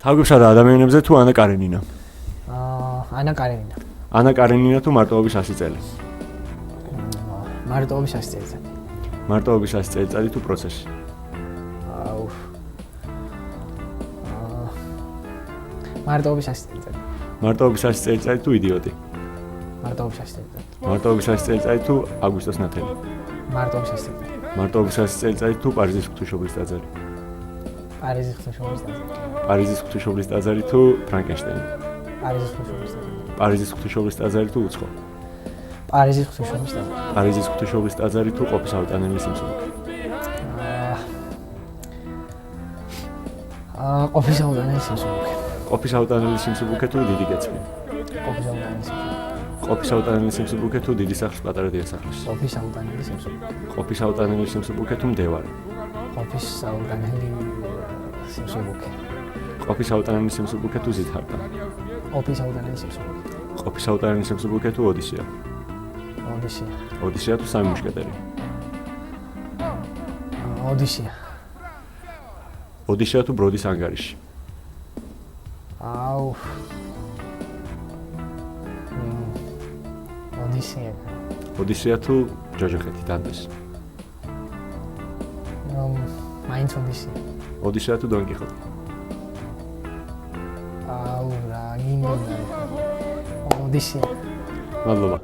თავგებსა და ადამიანებზე თუ ანა კარენინა? ანა კარენინა. ანა კარენინა თუ მარტოობის 100 წელი? მარტოობის 100 წელი. მარტოობის 100 წელიწადი თუ პროცესი? მარტოობის 100 წელიწადი. მარტოობის 100 წელიწადი თუ იდიოტი? მარტოობის 100 წელიწადი. მარტოობის 100 წელიწადი თუ აგვისტოს ნათელი? მარტოობის 100 წელიწადი. მარტოობის 100 წელიწადი თუ პარიზის ღვთისმშობლის ტაძარი? პარიზის ღვთისმშობლის ტაძარი. პარიზის ღვთისმშობლის ტაძარი თუ ფრანკენშტეინი? პარიზის ღვთისმშობლის ტაძარი. პარიზის ღვთისმშობლის ტაძარი თუ უცხო? პარიზის ღვთისმშობლის ტაძარი. პარიზის ღვთისმშობლის ტაძარი თუ ყოფის ავტანელი სიმსუბუქე? ყოფის ავტანელი სიმსუბუქე. ყოფის ავტანელი სიმსუბუქე თუ დიდი კეცრი? ყოფის ავტანელი სიმსუბუქე. ყოფის ავტანელი სიმსუბუქე თუ დიდი სახლის პატარა დიასახლისი? ყოფის ავტანელი სიმსუბუქე. ყოფის ავტანელი სიმსუბუქე თუ მდევარი? ყოფის ავტანელი სიმსუბუქე. ყოფის ავტანელი სიმსუბუქე თუ ზითარდა? ყოფის ავტანელი სიმსუბუქე. ყოფის ავტანელი სიმსუბუქე თუ ოდისეა? ოდისეა. ოდისეა თუ სამი მუშკეტერი? ოდისეა. ოდისეა თუ ბროდის ანგარიში? ოდისეა. ოდისეა თუ ჯოჯოხეთი დანტეს? მაინც ოდისეა. ოდისეა თუ დონ კიხოტი? რა გინდა. ოდისეა. მადლობა.